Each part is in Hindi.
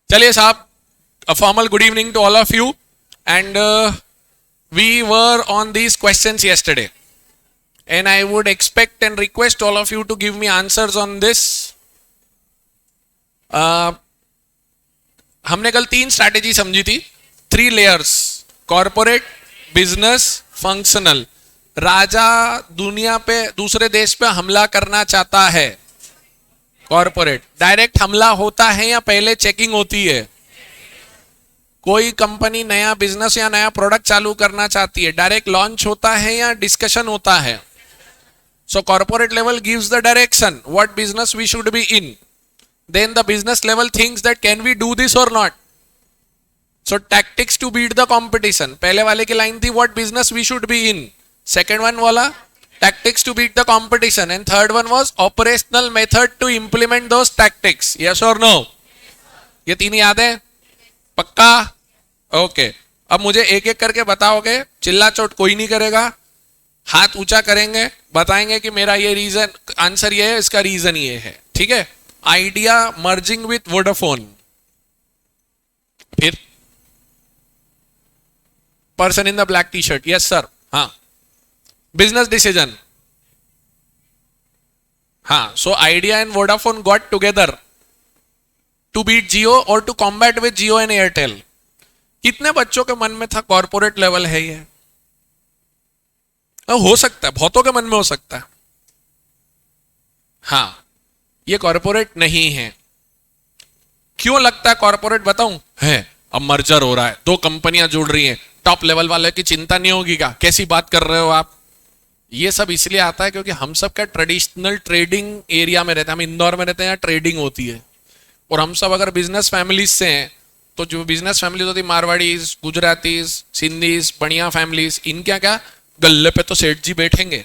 चलिए साहब, a formal good evening to all of you. And we were on these questions yesterday, and I would expect and request all of you to give me answers on this. हमने कल 3 स्ट्रैटेजी समझी थी, 3 लेयर्स: कॉर्पोरेट, बिजनेस, फंक्शनल. राजा दुनिया पे दूसरे देश पे हमला करना चाहता है, कॉर्पोरेट. डायरेक्ट हमला होता है या पहले चेकिंग होती है? कोई कंपनी नया बिजनेस या नया प्रोडक्ट चालू करना चाहती है, डायरेक्ट लॉन्च होता है या डिस्कशन होता है? So corporate level gives the direction what business we should be in. Then the business level thinks that can we do this or not. So tactics to beat the competition. पहले वाले की लाइन थी what business we should be in. Second one वाला tactics to beat the competition. And third one was operational method to implement those tactics. Yes or no? ये 3 याद है? पक्का? ओके. अब मुझे एक एक करके बताओगे, चिल्ला चोट कोई नहीं करेगा, हाथ ऊंचा करेंगे, बताएंगे कि मेरा ये रीजन, आंसर ये है, इसका रीजन ये है. ठीक है? Idea merging with Vodafone. फिर person in the black T shirt. Yes sir. हाँ. Business decision. हाँ. So Idea and Vodafone got together to beat Jio और to combat with Jio and Airtel. कितने बच्चों के मन में था कॉर्पोरेट लेवल है ये? हो सकता है, बहुतों के मन में हो सकता है. हाँ, ये कॉर्पोरेट नहीं है. क्यों लगता है कॉर्पोरेट? बताऊं है. अब मर्जर हो रहा है, 2 कंपनियां जुड़ रही हैं, टॉप लेवल वाले की चिंता नहीं होगी क्या? कैसी बात कर रहे हो आप? ये सब इसलिए आता है क्योंकि हम सब का ट्रेडिशनल ट्रेडिंग एरिया में रहते हैं. हम इंदौर में रहते हैं, यहाँ ट्रेडिंग होती है. और हम सब अगर बिजनेस फैमिलीज से हैं, तो जो बिजनेस फैमिलीज होती है, मारवाड़ीज, गुजरातीज, सिंधीज, बढ़िया फैमिलीज, इनका क्या, गल्ले पे तो सेठ जी बैठेंगे,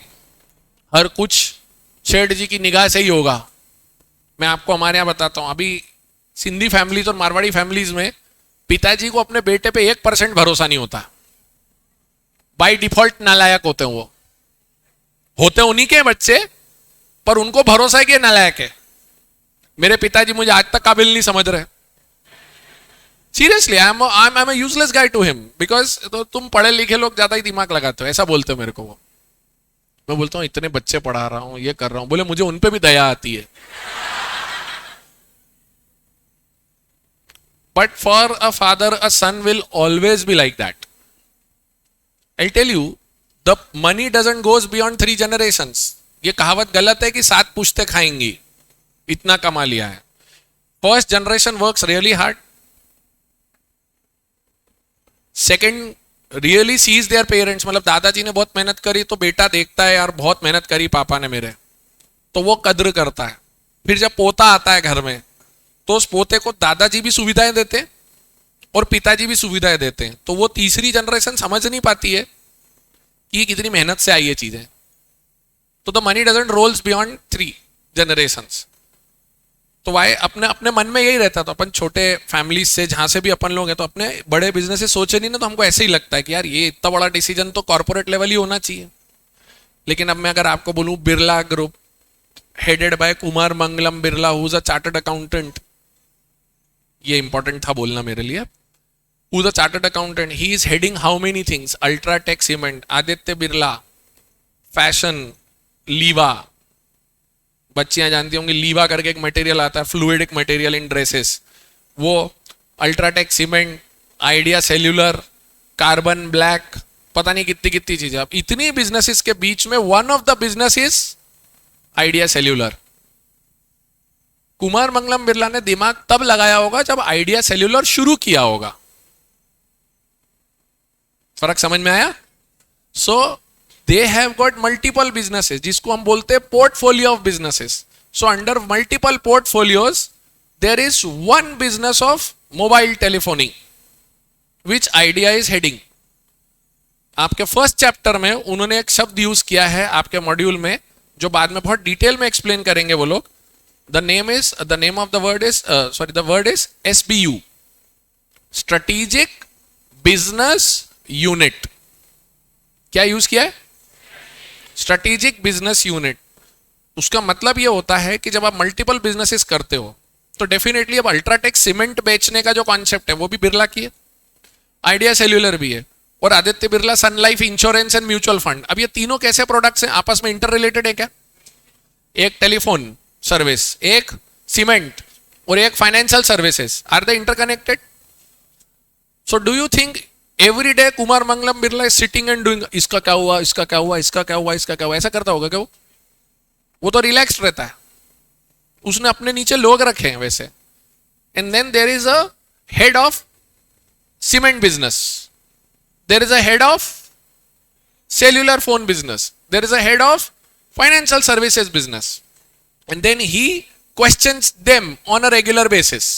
हर कुछ सेठ जी की निगाह से ही होगा. मैं आपको हमारे यहाँ बताता हूं, अभी सिंधी फैमिलीज और मारवाड़ी फैमिलीज में पिताजी को अपने बेटे पे 1% भरोसा नहीं होता. बाय डिफॉल्ट नालायक होते हैं. वो होते उन्हीं के बच्चे, पर उनको भरोसा है कि नालायक है. मेरे पिताजी मुझे आज तक काबिल नहीं समझ रहे. Seriously, I am useless guy to him, because तुम पढ़े लिखे लोग ज्यादा ही दिमाग लगाते हो, ऐसा बोलते हो मेरे को. वो मैं बोलता हूँ इतने बच्चे पढ़ा रहा हूं, ये कर रहा हूं, बोले मुझे उन पे भी दया आती है. But for a father, a son will always be like that. I'll tell you, the money doesn't goes beyond 3 generations. ये कहावत गलत है कि 7 पुश्ते खाएंगी, इतना कमा लिया है. First generation works really hard. Second really sees their parents. मतलब दादाजी ने बहुत मेहनत करी तो बेटा देखता है, यार बहुत मेहनत करी पापा ने मेरे, तो वो कद्र करता है. फिर जब पोता आता है घर में, तो उस पोते को दादाजी भी सुविधाएं देते हैं और पिताजी भी सुविधाएं देते हैं. तो वो तीसरी जनरेशन समझ नहीं पाती है कि कितनी मेहनत से आई ये चीजें. तो the money doesn't rolls beyond 3 generations. तो वाई अपने अपने मन में यही रहता. तो अपन छोटे फैमिली से जहां से भी अपन लोग हैं, तो अपने बड़े बिजनेस से सोचे नहीं ना, तो हमको ऐसे ही लगता है कि यार ये इतना बड़ा डिसीजन तो कॉर्पोरेट लेवल ही होना चाहिए. लेकिन अब मैं अगर आपको बोलूं, Birla group headed by Kumar Mangalam Birla, who is a chartered accountant, ये इंपॉर्टेंट था बोलना मेरे लिए. Who is a chartered accountant, he is heading how many things: UltraTech cement, Aditya Birla, fashion, Liva. बच्चियां जानती होंगी लीवा करके एक मटेरियल आता है, फ्लूइडिक मटेरियल इन ड्रेसेस. वो UltraTech cement, Idea cellular, carbon black, पता नहीं कितनी कितनी चीजें. अब इतनी बिजनेसेस के बीच में one of the business is Idea cellular. Kumar Mangalam Birla ने दिमाग तब लगाया होगा जब आइडिया सेल्यूलर शुरू किया होगा. फर्क समझ में आया? So they have got multiple businesses, जिसको हम बोलते हैं portfolio of businesses. So under multiple portfolios there is one business of mobile telephony which Idea is heading. आपके फर्स्ट चैप्टर में उन्होंने एक शब्द यूज किया है आपके मॉड्यूल में, जो बाद में बहुत डिटेल में एक्सप्लेन करेंगे वो लोग. The name of the word is the word is SBU, Strategic Business Unit. क्या यूज किया है? Strategic Business Unit. उसका मतलब ये होता है कि जब आप मल्टीपल बिजनेसेस करते हो, तो डेफिनेटली अब अल्ट्राटेक सीमेंट बेचने का जो कॉन्सेप्ट है वो भी बिरला की है, आइडिया सेल्यूलर भी है, और Aditya Birla Sun Life insurance and mutual fund. अब ये तीनों कैसे प्रोडक्ट्स हैं, आपस में इंटर रिलेटेड है क्या? एक टेलीफोन सर्विस, एक सीमेंट और एक financial services, are they interconnected? So do you think every day Kumar Mangalam Birla is sitting and doing इसका क्या हुआ, इसका क्या हुआ, इसका क्या हुआ, इसका क्या हुआ, ऐसा करता होगा क्या? वो तो रिलैक्स्ड रहता है, उसने अपने नीचे लोग रखे हैं वैसे। And then there is a head of cement business, there is a head of cellular phone business, there is a head of financial services business, and then he questions them on a regular basis.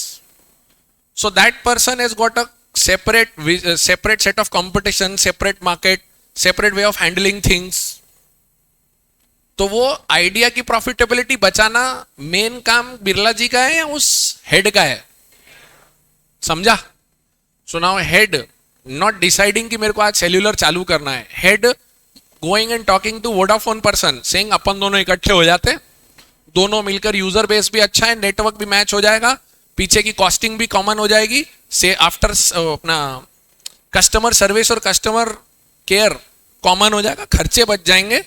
So that person has got a separate set of competition, separate market, separate way of handling things. तो वो आइडिया की प्रॉफिटेबिलिटी बचाना मेन काम बिरला जी का है या उस हेड का है? समझा? So now head not deciding कि मेरे को आज सेल्यूलर चालू करना है, head going and talking to Vodafone person saying अपन दोनों इकट्ठे हो जाते, दोनों मिलकर यूजर बेस भी अच्छा है, नेटवर्क भी मैच हो जाएगा, पीछे की कॉस्टिंग भी कॉमन हो जाएगी, से आफ्टर अपना कस्टमर सर्विस और कस्टमर केयर कॉमन हो जाएगा, खर्चे बच जाएंगे,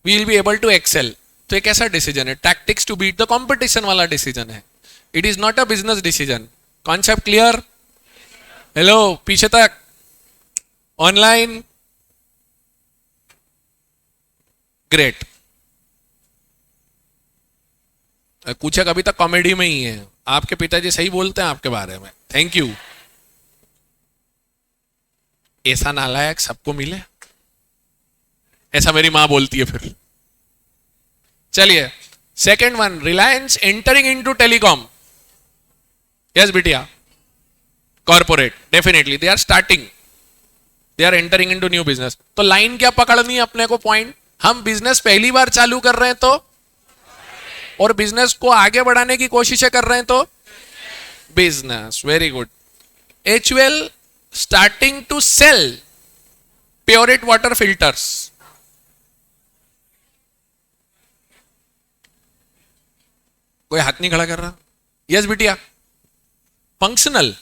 we will be able to excel. तो एक ऐसा डिसीजन है, tactics to beat the competition वाला डिसीजन है, it is not a business decision. Concept clear? Hello, पीछे तक ऑनलाइन? ग्रेट। कुछ अभी तक कॉमेडी में ही है, आपके पिताजी सही बोलते हैं आपके बारे में, थैंक यू। ऐसा नालायक सबको मिले, ऐसा मेरी मां बोलती है फिर। चलिए second one, Reliance entering into telecom. Yes बिटिया, corporate, definitely they are starting, they are entering into new business. तो लाइन क्या पकड़नी है अपने को? पॉइंट, हम बिजनेस पहली बार चालू कर रहे हैं तो, और बिजनेस को आगे बढ़ाने की कोशिशें कर रहे हैं तो business. Very good. HUL starting to sell Pureit water filters. कोई हाथ नहीं खड़ा कर रहा? यस बिटिया। फंक्शनल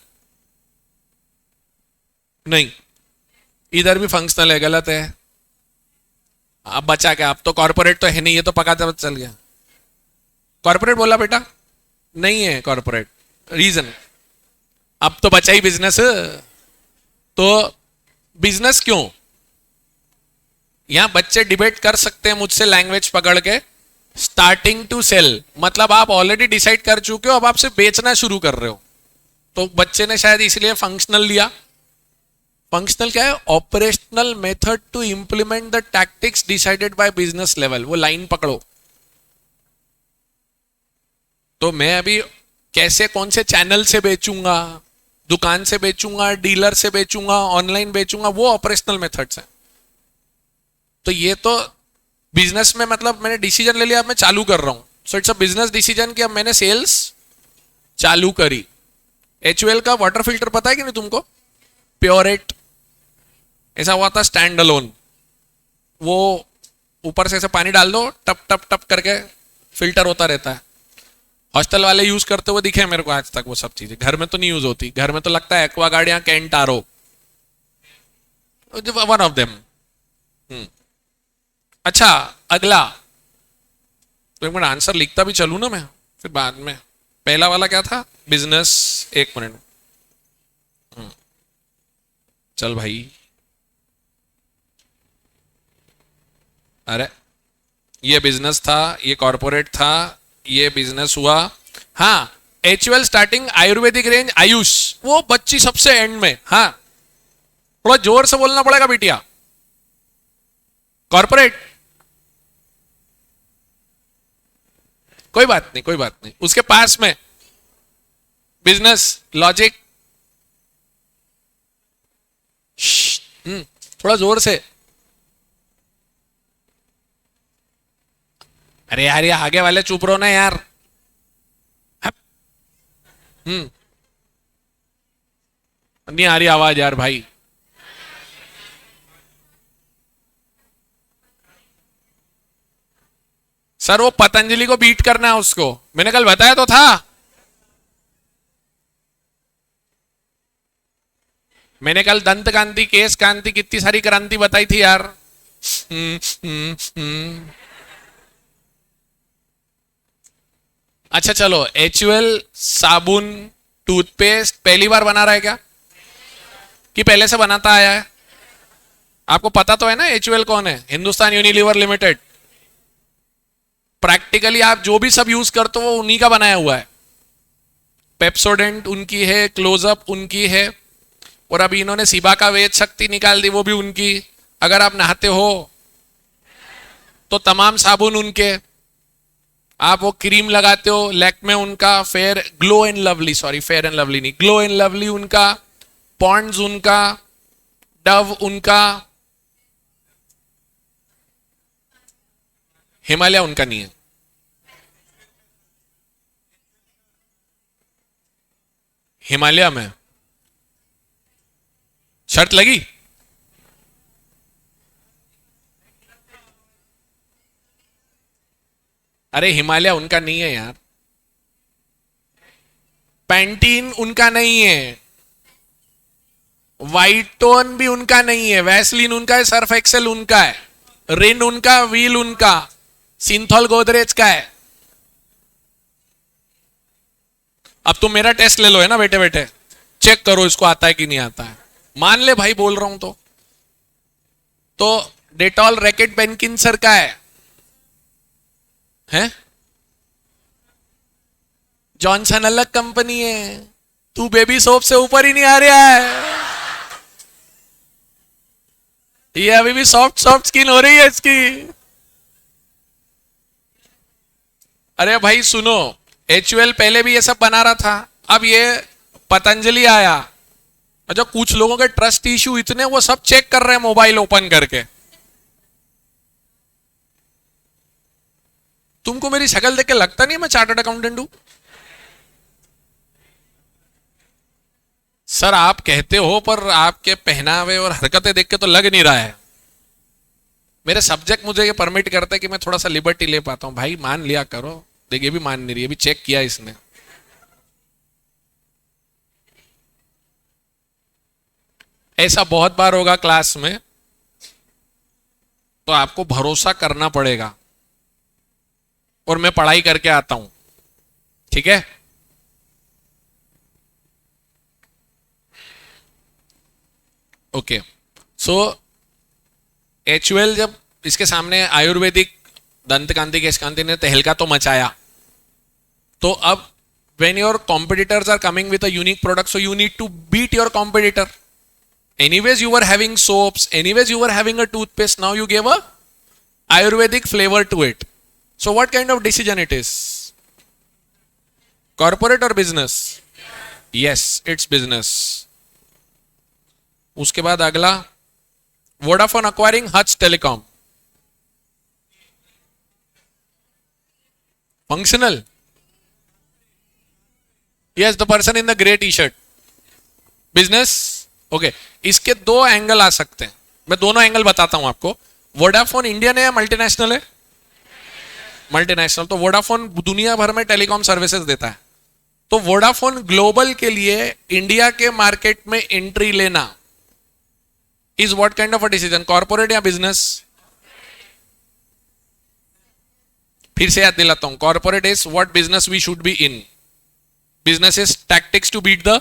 नहीं, इधर भी फंक्शनल है, गलत है। अब बचा क्या? अब तो कॉर्पोरेट तो है नहीं, ये तो पकाते चल गया। कॉर्पोरेट बोला बेटा, नहीं है कॉर्पोरेट। रीजन, अब तो बचा ही बिजनेस। तो बिजनेस क्यों? यहां बच्चे डिबेट कर सकते हैं मुझसे लैंग्वेज पकड़ के। स्टार्टिंग टू सेल मतलब आप ऑलरेडी डिसाइड कर चुके हो, अब आप सिर्फ बेचना शुरू कर रहे हो। तो बच्चे ने शायद इसलिए फंक्शनल लिया। फंक्शनल क्या है? Operational method to implement the tactics decided by business level. वो लाइन पकड़ो। तो मैं अभी कैसे, कौन से चैनल से बेचूंगा, दुकान से बेचूंगा, डीलर से बेचूंगा, ऑनलाइन बेचूंगा, वो ऑपरेशनल मेथड्स हैं। तो ये तो बिजनेस में मतलब मैंने डिसीजन ले लिया, अब मैं चालू कर रहा हूं। So it's a business decision कि अब मैंने सेल्स चालू करी। HUL का वाटर फिल्टर पता है कि नहीं तुमको? प्योरेट ऐसा हुआ था, स्टैंड अलोन। वो ऊपर से ऐसे पानी डाल दो, टप टप टप करके फिल्टर होता रहता है। हॉस्टल वाले यूज करते हुए दिखे मेरे को आज तक वो सब चीजें। घर में तो नहीं यूज होती, घर में तो लगता है एक्वा गार्ड या Kent R O, one of them. अच्छा अगला, तो एक मिनट आंसर लिखता भी चलू ना मैं, फिर बाद में। पहला वाला क्या था? बिजनेस। एक मिनट, चल भाई। अरे ये बिजनेस था, ये कॉर्पोरेट था, ये बिजनेस हुआ। हाँ, HUL starting Ayurvedic range Ayush, वो बच्ची सबसे एंड में। हाँ, थोड़ा जोर से बोलना पड़ेगा बिटिया। कॉर्पोरेट, कोई बात नहीं, कोई बात नहीं। उसके पास में बिजनेस लॉजिक। थोड़ा जोर से। अरे यार, ये आगे वाले चुप रहो ना यार। नहीं आ रही आवाज यार भाई। सर वो पतंजलि को बीट करना है उसको, मैंने कल बताया तो था। मैंने कल दंत कांति, केस कांति, कितनी सारी क्रांति बताई थी यार। हम्म, हम्म, अच्छा चलो, HUL साबुन, टूथपेस्ट पहली बार बना रहा है क्या, कि पहले से बनाता आया है? आपको पता तो है ना HUL कौन है? Hindustan Unilever limited. प्रैक्टिकली आप जो भी सब यूज करते हो वो उन्हीं का बनाया हुआ है। पेप्सोडेंट उनकी है, क्लोजअप उनकी है, और अभी इन्होंने सिबा का वेद शक्ति निकाल दी, वो भी उनकी। अगर आप नहाते हो तो तमाम साबुन उनके। आप वो क्रीम लगाते हो, लैक्मे उनका, fair glow and lovely, sorry fair and lovely नहीं, ग्लो एंड लवली उनका, पॉन्ड्स उनका, डव उनका, हिमालय उनका नहीं है। हिमालय में शर्त लगी? अरे हिमालय उनका नहीं है यार, पैंटीन उनका नहीं है, व्हाइट टोन भी उनका नहीं है, वैसलीन उनका है, सर्फ एक्सेल उनका है, रिन उनका, व्हील उनका, सिंथॉल गोदरेज का है। अब तुम मेरा टेस्ट ले लो है ना बेटे, बेटे चेक करो इसको आता है कि नहीं आता है। मान ले भाई बोल रहा हूं तो डेटॉल रैकेट बेनकिंसर का है? जॉनसन अलग कंपनी है, तू बेबी सोप से ऊपर ही नहीं आ रहा है। ये अभी भी सॉफ्ट सॉफ्ट स्किन हो रही है इसकी। अरे भाई सुनो, HUL पहले भी ये सब बना रहा था, अब ये पतंजलि आया, और जो कुछ लोगों के ट्रस्ट इश्यू इतने, वो सब चेक कर रहे हैं मोबाइल ओपन करके। तुमको मेरी शक्ल देख के लगता नहीं मैं चार्टर्ड अकाउंटेंट हूं? सर आप कहते हो, पर आपके पहनावे और हरकतें देख के तो लग नहीं रहा है। मेरे सब्जेक्ट मुझे ये परमिट करते हैं कि मैं थोड़ा सा लिबर्टी ले पाता हूं। भाई मान लिया करो। देखिए भी मान नहीं रही, अभी चेक किया इसने। ऐसा बहुत बार होगा क्लास में, तो आपको भरोसा करना पड़ेगा, और मैं पढ़ाई करके आता हूं, ठीक है? ओके, सो HUL जब इसके सामने आयुर्वेदिक दंत कांति केश कांति ने तहलका तो मचाया, तो अब when your competitors are coming with a unique product, so you need to beat your competitor. Anyways you were having soaps, anyways you were having a toothpaste, now you gave a Ayurvedic flavor to it. So what kind of decision it is? Corporate or business? Yes, it's business. उसके बाद अगला, Vodafone acquiring Hutch Telecom. Functional? Yes, the person in the grey t-shirt. Business? Okay. इसके दो एंगल आ सकते हैं, मैं दोनों एंगल बताता हूं आपको। वोडाफोन इंडियन है या मल्टीनेशनल है? मल्टीनेशनल। तो वोडाफोन दुनिया भर में टेलीकॉम सर्विसेज देता है, तो वोडाफोन ग्लोबल के लिए इंडिया के मार्केट में एंट्री लेना is what kind of a decision, corporate या बिजनेस? फिर से याद दिलाता हूं, corporate is what business we should be in, business is tactics to beat the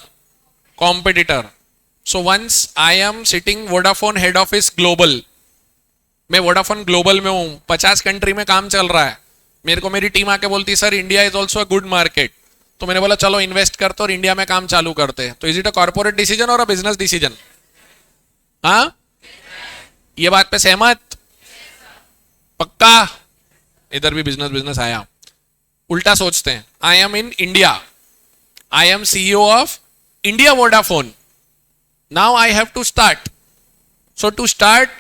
competitor. So once I am sitting Vodafone head office global, मैं Vodafone global में हूं, 50 कंट्री में काम चल रहा है, मेरे को मेरी टीम आके बोलती sir India is also a good market, तो मैंने बोला चलो इन्वेस्ट करते और इंडिया में काम चालू करते। तो is it a corporate decision और अ बिजनेस डिसीजन? हाँ, ये बात पे सहमत? पक्का? इधर भी बिजनेस बिजनेस आया। उल्टा सोचते हैं, I M in India, I am CEO of India Vodafone. Now I have to start. So to start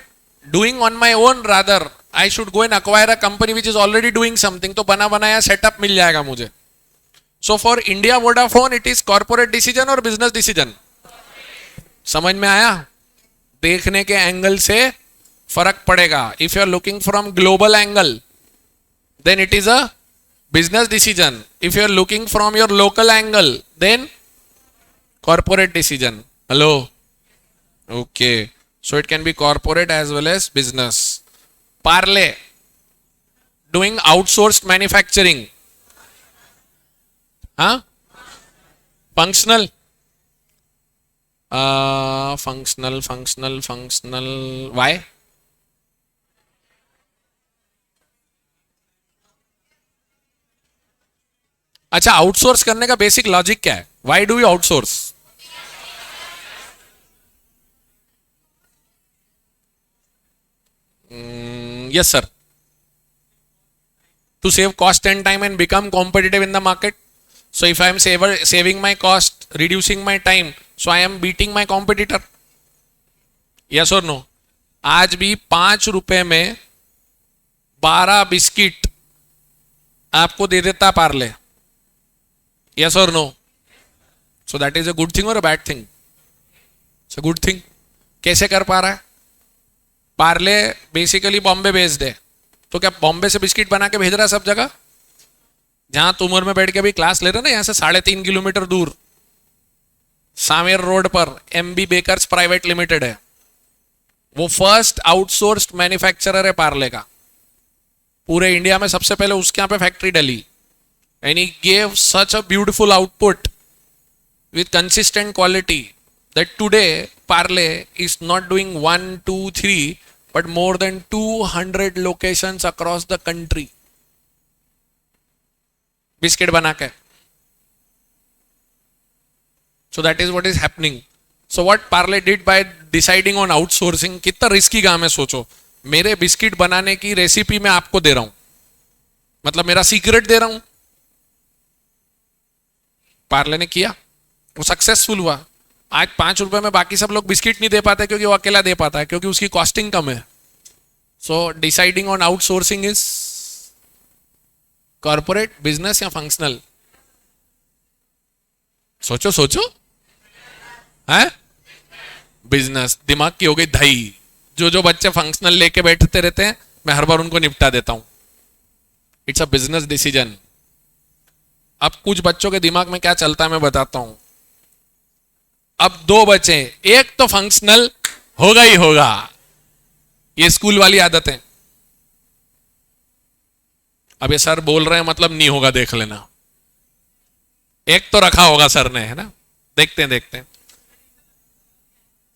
doing on my own, rather I should go and acquire a company which is already doing something. तो बना बनाया सेटअप मिल जाएगा मुझे। So for India Vodafone it is corporate decision और business decision? समझ में आया? देखने के एंगल से फर्क पड़ेगा। If you are looking from global angle, then it is a business decision. If you are looking from your local angle, then corporate decision. Hello? Okay, so it can be corporate as well as business. Parle doing outsourced manufacturing. हाँ, functional. Functional functional functional. Why? अच्छा, आउटसोर्स करने का बेसिक लॉजिक क्या है? Why do you outsource? Yes sir. To save cost and time and become competitive in the market. So if I am saving my cost, reducing my time, so I am beating my competitor. Yes or no? आज भी 5 रुपए में 12 बिस्किट आपको दे देता Parle. Yes or no? So that is a good thing or a bad thing? It's a good thing. कैसे कर पा रहा है? पार्ले बेसिकली बॉम्बे बेस्ड है, तो क्या बॉम्बे से बिस्किट बना के भेज रहा है सब जगह? जहां तुम उम्र में बैठ के भी क्लास ले रहे ना, यहां से 3.5 किलोमीटर दूर सामेर रोड पर MB बेकर्स प्राइवेट लिमिटेड है. वो फर्स्ट आउटसोर्स्ड मैन्युफैक्चरर है पार्ले का. पूरे इंडिया में सबसे पहले उसके यहां पे फैक्ट्री डली. And he gave such a beautiful output with consistent quality that today Parle is not doing 1, 2, 3 but more than 200 locations across the country biscuit bana ke. So that is what is happening. So what Parle did by deciding on outsourcing, कितना रिस्की काम है सोचो. मेरे बिस्किट बनाने की रेसिपी मैं आपको दे रहा हूं, मतलब मेरा सीक्रेट दे रहा हूं. पार्ले ने किया, वो सक्सेसफुल हुआ. आज 5 रुपए में बाकी सब लोग बिस्किट नहीं दे पाते क्योंकि वो अकेला दे पाता है, क्योंकि उसकी कॉस्टिंग कम है. So deciding on outsourcing is corporate, business या फंक्शनल? सोचो सोचो. है बिजनेस. दिमाग की हो गई दही. जो बच्चे फंक्शनल लेके बैठते रहते हैं, मैं हर बार उनको निपटा देता हूं. It's a business decision. अब कुछ बच्चों के दिमाग में क्या चलता है मैं बताता हूं. अब 2 बचे, एक तो फंक्शनल होगा ही होगा. ये स्कूल वाली आदत है. अब ये सर बोल रहे हैं मतलब नहीं होगा, देख लेना. एक तो रखा होगा सर ने, है ना. देखते हैं देखते हैं.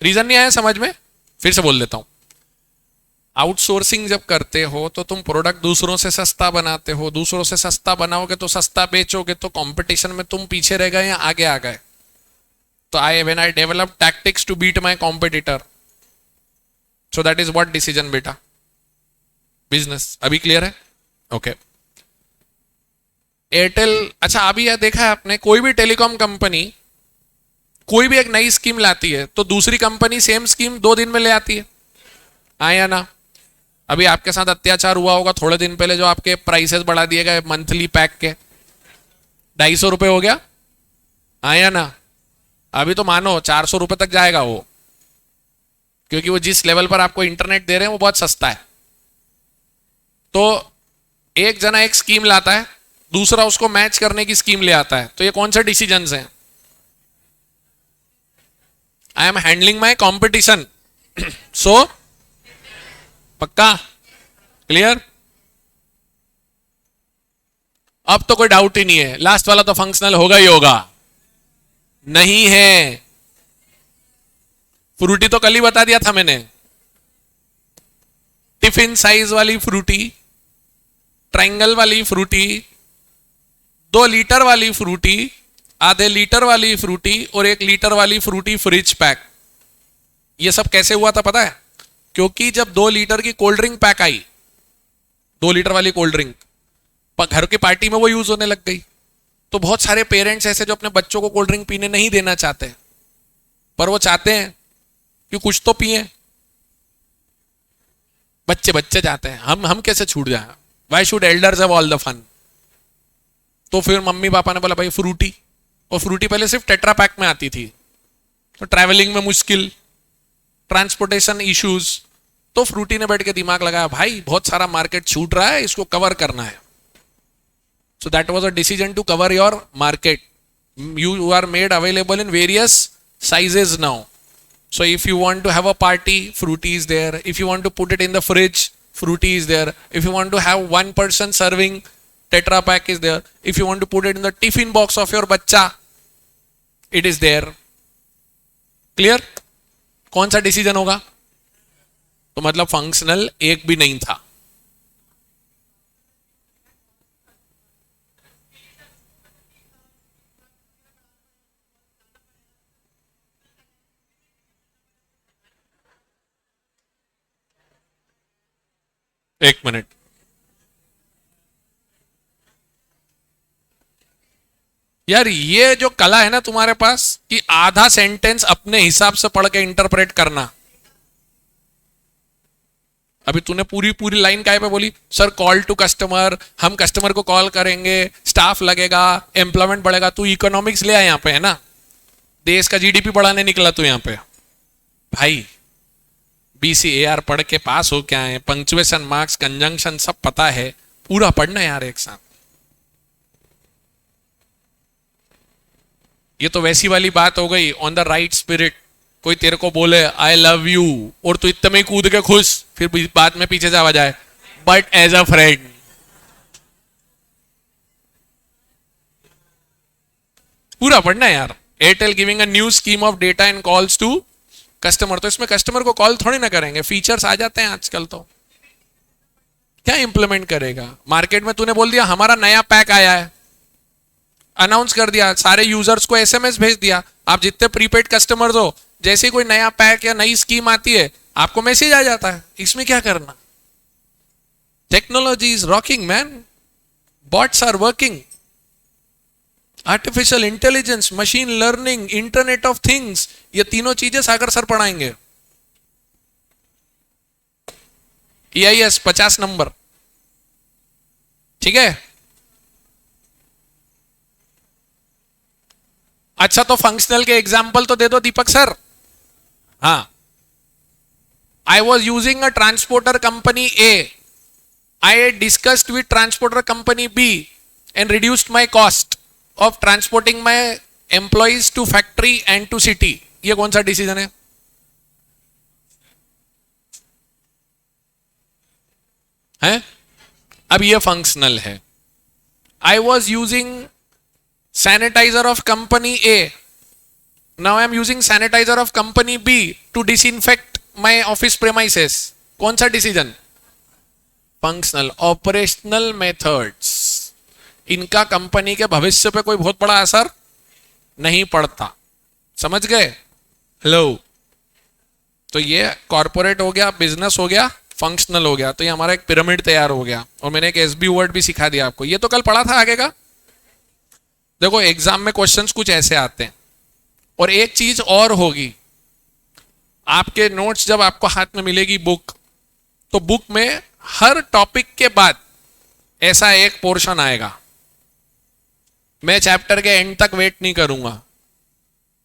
रीजन नहीं आया समझ में? फिर से बोल देता हूं. आउटसोर्सिंग जब करते हो तो तुम प्रोडक्ट दूसरों से सस्ता बनाते हो. दूसरों से सस्ता बनाओगे तो सस्ता बेचोगे, तो कंपटीशन में तुम पीछे रह गए या आगे आ गए. तो when I develop tactics to beat my competitor. So that is what decision बेटा. बिजनेस. अभी क्लियर है? ओके. एयरटेल. अच्छा, अभी यह देखा है आपने, कोई भी टेलीकॉम कंपनी कोई भी एक नई स्कीम लाती है तो दूसरी कंपनी सेम स्कीम 2 दिन में ले आती है. आया ना? अभी आपके साथ अत्याचार हुआ होगा थोड़े दिन पहले, जो आपके प्राइसेस बढ़ा दिए गए मंथली पैक के. 250 रुपए हो गया. आया ना? अभी तो मानो 400 रुपए तक जाएगा वो, क्योंकि वो जिस लेवल पर आपको इंटरनेट दे रहे हैं वो बहुत सस्ता है. तो एक जना एक स्कीम लाता है, दूसरा उसको मैच करने की स्कीम ले आता है. तो ये कौन से डिसीजंस हैं? I am handling my competition. So पक्का क्लियर? अब तो कोई डाउट ही नहीं है. लास्ट वाला तो फंक्शनल होगा ही होगा. नहीं है. फ्रूटी तो कल ही बता दिया था मैंने. टिफिन साइज वाली फ्रूटी, ट्रायंगल वाली फ्रूटी, 2 लीटर वाली फ्रूटी, आधे लीटर वाली फ्रूटी और 1 लीटर वाली फ्रूटी फ्रिज पैक. ये सब कैसे हुआ था पता है? क्योंकि जब 2 लीटर की कोल्ड ड्रिंक पैक आई, 2 लीटर वाली कोल्ड ड्रिंक घर की पार्टी में वो यूज होने लग गई. तो बहुत सारे पेरेंट्स ऐसे जो अपने बच्चों को कोल्ड ड्रिंक पीने नहीं देना चाहते, पर वो चाहते हैं कि कुछ तो पिए. बच्चे बच्चे चाहते हैं, हम कैसे छूट जाए. Why should elders have all the fun? तो फिर मम्मी पापा ने बोला भाई फ्रूटी. और फ्रूटी पहले सिर्फ टेट्रा पैक में आती थी, तो ट्रैवलिंग में मुश्किल, ट्रांसपोर्टेशन इश्यूज, तो फ्रूटी ने बैठ के दिमाग लगाया भाई बहुत सारा मार्केट छूट रहा है, इसको कवर करना है. So that was a decision to cover your market. You are made available in various sizes now. So if you want to have a party, fruity is there. If you want to put it in the fridge, fruity is there. If you want to have one person serving, Tetra Pak is there. If you want to put it in the tiffin box of your बच्चा, it is there. Clear? कौन सा डिसीजन होगा? तो मतलब फंक्शनल एक भी नहीं था. एक मिनट. यार ये जो कला है ना तुम्हारे पास कि आधा सेंटेंस अपने हिसाब से पढ़ के इंटरप्रेट करना. अभी तूने पूरी पूरी लाइन काय पे बोली? सर कॉल टू कस्टमर, हम कस्टमर को कॉल करेंगे, स्टाफ लगेगा, एम्प्लॉयमेंट बढ़ेगा. तू इकोनॉमिक्स ले आया यहां पे, है ना? देश का जीडीपी बढ़ाने निकला तू यहां पे. भाई BCAR पढ़ के पास हो क्या है? पंक्चुएशन मार्क्स, कंजंक्शन सब पता है. पूरा पढ़ना यार एक साथ. ये तो वैसी वाली बात हो गई ऑन द राइट स्पिरिट. कोई तेरे को बोले आई लव यू और तू इतने में कूद के खुश, फिर बाद में पीछे से आवाज आए बट एज अ फ्रेंड. पूरा पढ़ना यार. Airtel giving a new scheme of data and calls to customer. तो इसमें कस्टमर को कॉल थोड़ी ना करेंगे, फीचर्स आ जाते हैं आजकल. तो क्या इंप्लीमेंट करेगा? मार्केट में तूने बोल दिया हमारा नया पैक आया है, अनाउंस कर दिया, सारे यूजर्स को SMS भेज दिया. आप जितने प्रीपेड कस्टमर्स हो, जैसे ही कोई नया पैक या नई स्कीम आती है आपको मैसेज आ जाता है. इसमें क्या करना? Technology is rocking man. Bots are working. Artificial intelligence, machine learning, internet of things, ये तीनों चीजें सागर सर पढ़ाएंगे. EIS 50 number. ठीक है. अच्छा तो फंक्शनल के एग्जाम्पल तो दे दो दीपक सर. हाँ. I was using a transporter company A. I discussed with transporter company B and reduced my cost of transporting my employees to factory and to city. ये कौन सा डिसीजन है? हैं? अब ये फंक्शनल है. I was using sanitizer of company A. Now I am using sanitizer of company B to disinfect my office premises. कौन सा डिसीजन? फंक्शनल. ऑपरेशनल मेथड्स, इनका कंपनी के भविष्य पे कोई बहुत बड़ा असर नहीं पड़ता. समझ गए? हेलो. तो ये कॉर्पोरेट हो गया, बिजनेस हो गया, फंक्शनल हो गया. तो ये हमारा एक पिरामिड तैयार हो गया. और मैंने एक SB वर्ड भी सिखा दिया आपको. ये तो कल पढ़ा था. आगे का देखो, एग्जाम में क्वेश्चंस कुछ ऐसे आते हैं. और एक चीज और होगी, आपके नोट्स जब आपको हाथ में मिलेगी बुक, तो बुक में हर टॉपिक के बाद ऐसा एक पोर्शन आएगा. मैं चैप्टर के एंड तक वेट नहीं करूंगा.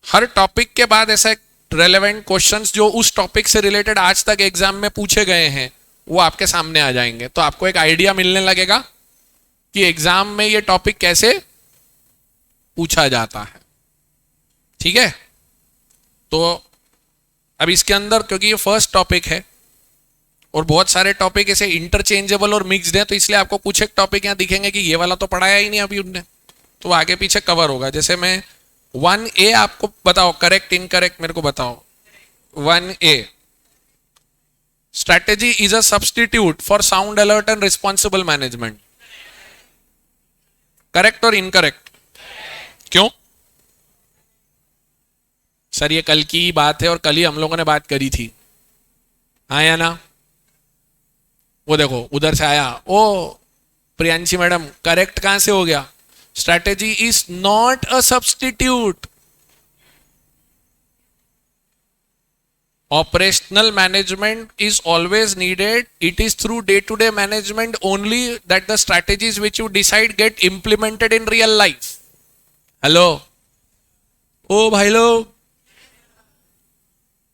हर टॉपिक के बाद ऐसा एक रेलेवेंट क्वेश्चंस जो उस टॉपिक से रिलेटेड आज तक एग्जाम में पूछे गए हैं वो आपके सामने आ जाएंगे. तो आपको एक आइडिया मिलने लगेगा कि एग्जाम में ये टॉपिक कैसे पूछा जाता है. ठीक है. तो अब इसके अंदर, क्योंकि ये फर्स्ट टॉपिक है और बहुत सारे टॉपिक ऐसे इंटरचेंजेबल और मिक्स्ड हैं, तो इसलिए आपको कुछ एक टॉपिक यहाँ दिखेंगे कि ये वाला तो पढ़ाया ही नहीं अभी उनने, तो आगे पीछे कवर होगा. जैसे मैं 1A आपको बताओ, करेक्ट इनकरेक्ट मेरे को बताओ. 1A, strategy is a substitute for sound alert and responsible management. Correct और इनकरेक्ट? क्यों सर? ये कल की बात है और कल ही हम लोगों ने बात करी थी. हाँ या ना? वो देखो उधर से आया, ओ प्रियांशी मैडम करेक्ट कहां से हो गया? Strategy is not a substitute. Operational management is always needed. It is through day to day management only that the strategies which you decide get implemented in real life. Hello ओ भाई लोग.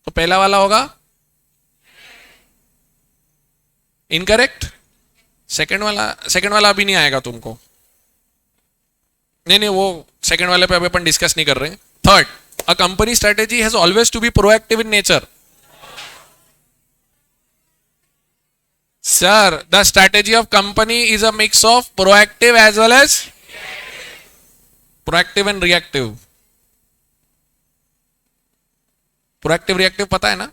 तो पहला वाला होगा इनकरेक्ट. सेकंड वाला अभी नहीं आएगा तुमको. नहीं वो सेकंड वाले पे अभी अपन डिस्कस नहीं कर रहे हैं. Third, A company strategy has always to be proactive in nature. Sir, the strategy of company is a mix of proactive as well as proactive and reactive. Proactive reactive पता है ना?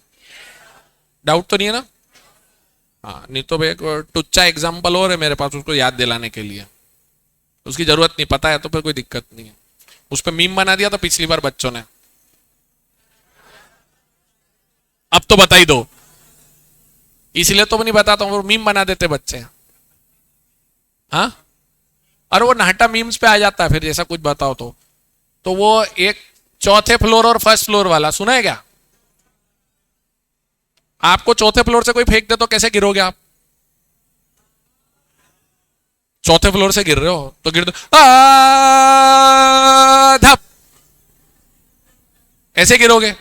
डाउट तो नहीं है ना? हाँ, नहीं तो एक टुच्चा एग्जाम्पल और है मेरे पास उसको याद दिलाने के लिए, उसकी जरूरत नहीं, पता है तो फिर कोई दिक्कत नहीं है। उस पर मीम बना दिया था पिछली बार बच्चों ने, अब तो बता ही दो, इसलिए तो नहीं बताता हूं, वो मीम बना देते बच्चे। हाँ, और वो नाटा मीम्स पे आ जाता है फिर जैसा कुछ बताओ तो वो एक चौथे फ्लोर और फर्स्ट फ्लोर वाला सुना है क्या? आपको चौथे फ्लोर से कोई फेंक दे तो कैसे गिरोगे आप? चौथे फ्लोर से गिर रहे हो तो गिर दो, धप, ऐसे गिरोगे।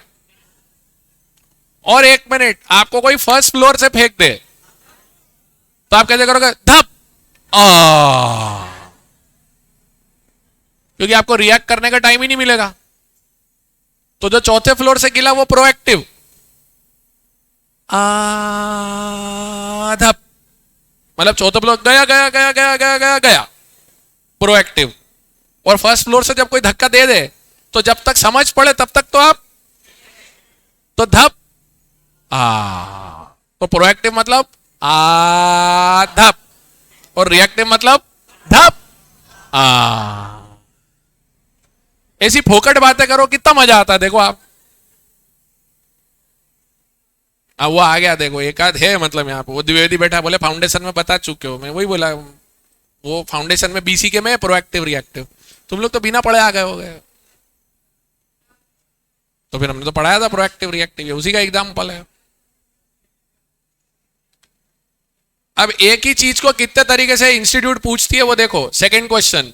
और 1 मिनट आपको कोई फर्स्ट फ्लोर से फेंक दे तो आप कैसे करोगे? धप, क्योंकि आपको रिएक्ट करने का टाइम ही नहीं मिलेगा। तो जो चौथे फ्लोर से गिला वो प्रोएक्टिव, धप, मतलब चौथे फ्लोर गया गया गया गया गया गया गया, प्रोएक्टिव। और फर्स्ट फ्लोर से जब कोई धक्का दे दे तो जब तक समझ पड़े तब तक तो आप तो धप, तो प्रोएक्टिव मतलब धप और रिएक्टिव मतलब धप। ऐसी फोकट बातें करो कितना मजा आता है। देखो आप, वो आ गया, देखो एक आध है, मतलब यहाँ पे वो द्विवेदी बैठा, बोले फाउंडेशन में बता चुके हो। मैं वही बोला, वो फाउंडेशन में बीसी के में प्रोएक्टिव रिएक्टिव, तुम लोग तो बिना पढ़े आ गए हो गए। तो फिर हमने तो पढ़ाया था प्रोएक्टिव रिएक्टिव, उसी का एग्जाम्पल है। अब एक ही चीज को कितने तरीके से इंस्टीट्यूट पूछती है वो देखो। Second question,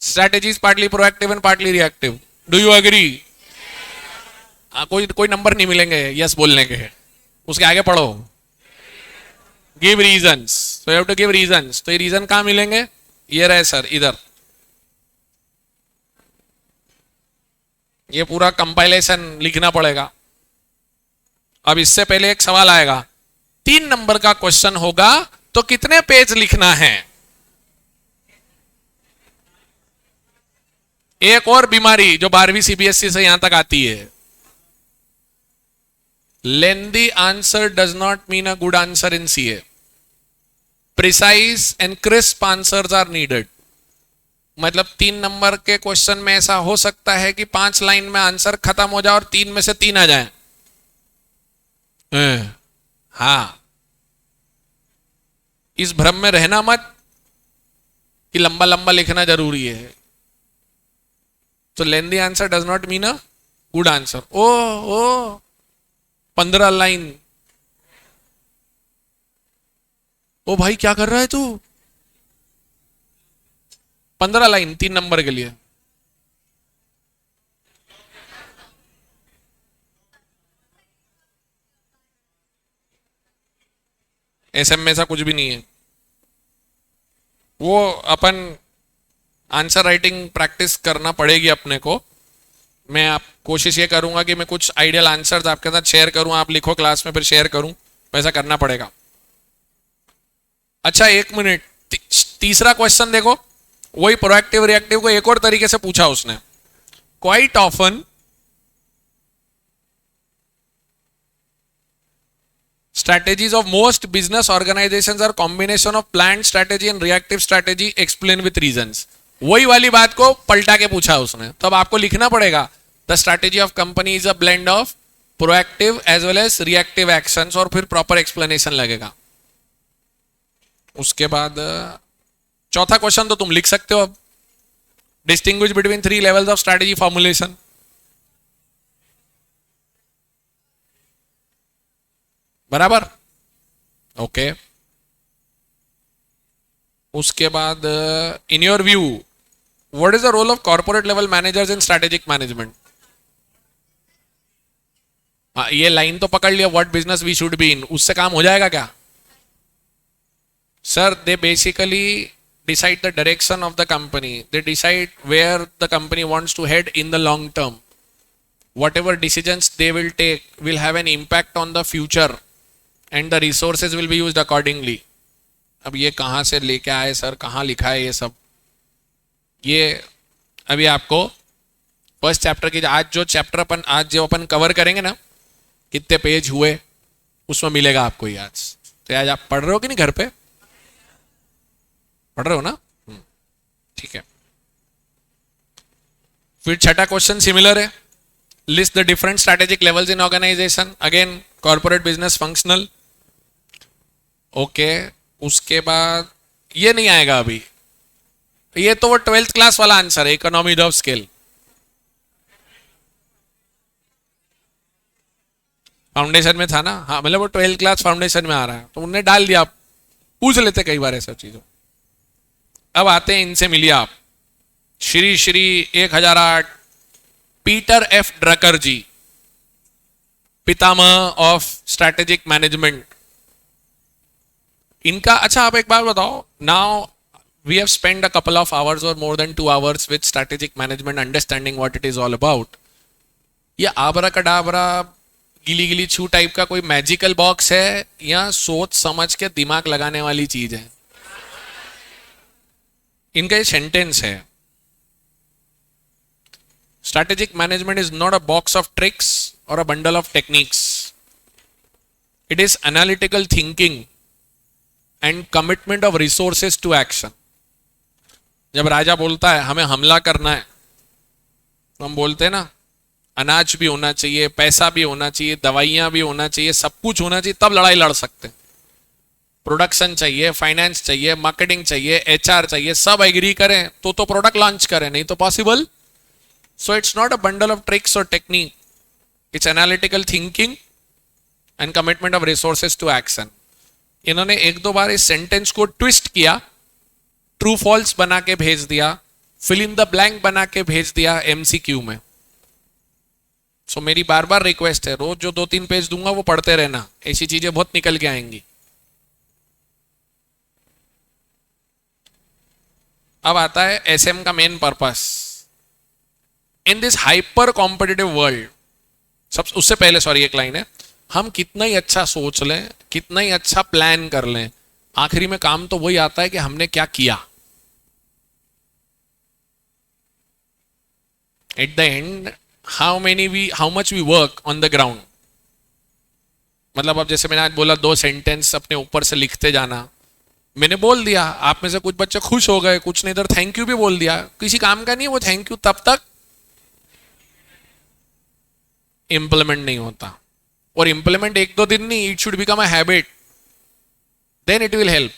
strategies partly proactive and partly reactive, do you agree? कोई नंबर नहीं मिलेंगे यस बोलने के, उसके आगे पढ़ो, give reasons, so you have to give reasons. तो ये रीजन कहां मिलेंगे? ये रहे सर इधर, ये पूरा कंपाइलेशन लिखना पड़ेगा। अब इससे पहले एक सवाल आएगा, 3 नंबर का क्वेश्चन होगा तो कितने पेज लिखना है? एक और बीमारी जो 12वीं सीबीएसई से यहां तक आती है, lengthy answer does not mean a good answer in CA. Precise and crisp answers are needed. मतलब 3 नंबर के क्वेश्चन में ऐसा हो सकता है कि 5 लाइन में आंसर खत्म हो जाए और 3 में से 3 आ जाए। हाँ, इस भ्रम में रहना मत कि लंबा लंबा लिखना जरूरी है। तो lengthy answer does not mean a good answer. ओ 15 लाइन, ओ भाई क्या कर रहा है तू? 15 लाइन 3 नंबर के लिए। एसएम में ऐसा कुछ भी नहीं है। वो अपन आंसर राइटिंग प्रैक्टिस करना पड़ेगी अपने को। मैं आप कोशिश ये करूंगा कि मैं कुछ आइडियल आंसर्स आपके साथ शेयर करूं, आप लिखो क्लास में, फिर शेयर करूं, वैसा करना पड़ेगा। अच्छा 1 मिनट, तीसरा क्वेश्चन देखो, वही प्रोएक्टिव रिएक्टिव को एक और तरीके से पूछा उसने। Quite often strategies of most business organizations are combination of planned strategy and reactive strategy, explain with reasons। वही वाली बात को पलटा के पूछा उसने। तो अब आपको लिखना पड़ेगा, the strategy of company is a blend of proactive as well as reactive actions, और फिर प्रॉपर एक्सप्लेनेशन लगेगा। उसके बाद चौथा क्वेश्चन तो तुम लिख सकते हो अब, distinguish between 3 levels of strategy formulation. बराबर, ओके। उसके बाद in your view what is the role of corporate level managers in strategic management? ये लाइन तो पकड़ लिया, what business we should be in, उससे काम हो जाएगा क्या? Sir they basically decide the direction of the company. They decide where the company wants to head in the long term. Whatever decisions they will take will have an impact on the future and the resources will be used accordingly. अब ये कहाँ से लेके आए सर, कहाँ लिखा है ये सब? ये अभी आपको फर्स्ट चैप्टर की आज जो अपन कवर करेंगे ना, कितने पेज हुए उसमें मिलेगा आपको ये आज. तो आज आप पढ़ रहे हो कि नहीं, घर पे पढ़ रहे हो ना? ठीक है. फिर छठा क्वेश्चन सिमिलर है. List the different strategic levels in organisation. Again corporate business functional. Okay, उसके बाद ये नहीं आएगा अभी, ये तो वो 12th क्लास वाला आंसर है, इकोनॉमी ऑफ स्केल. फाउंडेशन में था ना? हाँ, मतलब वो 12th क्लास फाउंडेशन में आ रहा है तो उन्होंने डाल दिया. आप पूछ लेते कई बार ऐसा चीजों. अब आते हैं, इनसे मिलिए आप. Shri Shri 1008 Peter F Drucker ji, पितामह ऑफ स्ट्रैटेजिक मैनेजमेंट. इनका अच्छा आप एक बार बताओ. Now we have spend a couple of hours और more than 2 hours with strategic management, understanding what it is all about. ये आबरा कडाबरा गिली गिली छू टाइप का कोई मैजिकल बॉक्स है या सोच समझ के दिमाग लगाने वाली चीज है? इनका ये सेंटेंस है, strategic management is not a box of tricks और a bundle of techniques. It is analytical thinking and commitment of resources to action. जब राजा बोलता है हमें हमला करना है, तो हम बोलते हैं ना, अनाज भी होना चाहिए, पैसा भी होना चाहिए, दवाइयां भी होना चाहिए, सब कुछ होना चाहिए, तब लड़ाई लड़ सकते हैं. प्रोडक्शन चाहिए, फाइनेंस चाहिए, मार्केटिंग चाहिए, एचआर चाहिए, सब एग्री करें तो प्रोडक्ट लॉन्च करें, नहीं तो possible. So it's not a bundle of tricks और technique, it's analytical thinking and commitment of resources to action. इन्होंने 1-2 बार इस सेंटेंस को ट्विस्ट किया, ट्रू फॉल्स बना के भेज दिया, फिल इन द ब्लैंक बना के भेज दिया एमसीक्यू में. सो मेरी बार बार रिक्वेस्ट है, रोज जो 2-3 पेज दूंगा वो पढ़ते रहना, ऐसी चीजें बहुत निकल के आएंगी. अब आता है एसएम का main purpose. In this hyper competitive world, सब उससे पहले सॉरी एक लाइन है, हम कितना ही अच्छा सोच लें, कितना ही अच्छा प्लान कर लें, आखिरी में काम तो वही आता है कि हमने क्या किया. At the end how much we work on the ground. मतलब अब जैसे मैंने आज बोला 2 सेंटेंस अपने ऊपर से लिखते जाना, मैंने बोल दिया, आप में से कुछ बच्चे खुश हो गए, कुछ ने इधर थैंक यू भी बोल दिया, किसी काम का नहीं वो थैंक यू, तब तक इंप्लीमेंट नहीं होता. और इंप्लीमेंट 1-2 दिन नहीं, it should become a habit, then it will help.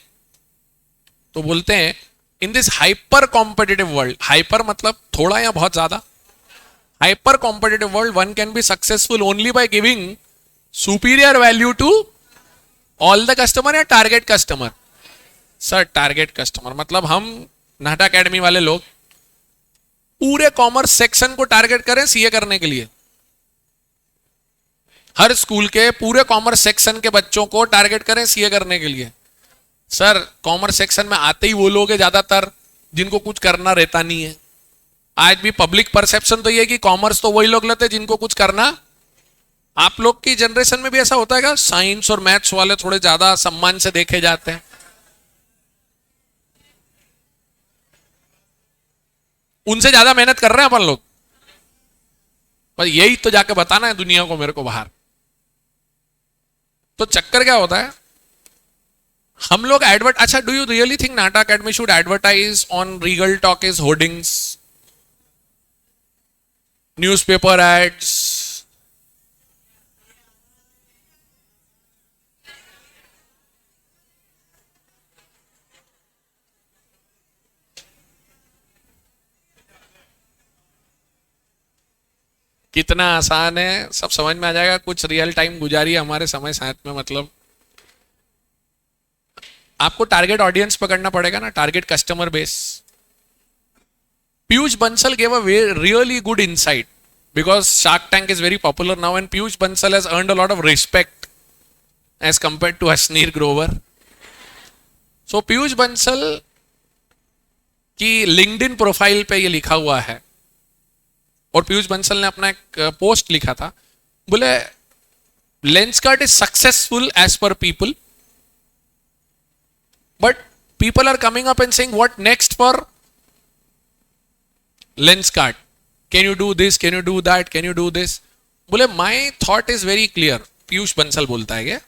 तो बोलते हैं in this hyper competitive world, hyper मतलब थोड़ा या बहुत ज्यादा, hyper competitive world one can be successful only by giving superior value to all the customer या target customer. Sir target customer मतलब हम नाटा एकेडमी वाले लोग पूरे कॉमर्स सेक्शन को टारगेट करें सीए करने के लिए, हर स्कूल के पूरे कॉमर्स सेक्शन के बच्चों को टारगेट करें सीए करने के लिए. सर कॉमर्स सेक्शन में आते ही वो लोग हैं ज्यादातर जिनको कुछ करना रहता नहीं है. आज भी पब्लिक परसेप्शन तो ये है कि कॉमर्स तो वही लोग लेते हैं जिनको कुछ करना. आप लोग की जनरेशन में भी ऐसा होता है क्या? साइंस और मैथ्स वाले थोड़े ज्यादा सम्मान से देखे जाते हैं, उनसे ज्यादा मेहनत कर रहे हैं अपन लोग. पर यही तो जाके बताना है दुनिया को, मेरे को बाहर. तो चक्कर क्या होता है, हम लोग अच्छा do you really think NATA academy should advertise on Regal talkies hoardings, newspaper ads? कितना आसान है, सब समझ में आ जाएगा. कुछ रियल टाइम गुजारिए हमारे समय साथ में. मतलब आपको टारगेट ऑडियंस पकड़ना पड़ेगा ना, target customer base. Piyush Bansal gave a really good insight because Shark Tank is very popular now and Piyush Bansal has earned a lot of respect as compared to Ashnir Grover. So Piyush Bansal कि लिंक्डइन प्रोफाइल पे ये लिखा हुआ है, और पीयूष बंसल ने अपना एक पोस्ट लिखा था, बोले Lenskart is successful as per people, but people are coming up and saying what next for Lenskart? Can you do this? Can you do that? Can you do this? बोले my thought is very clear. Piyush Bansal बोलता है क्या?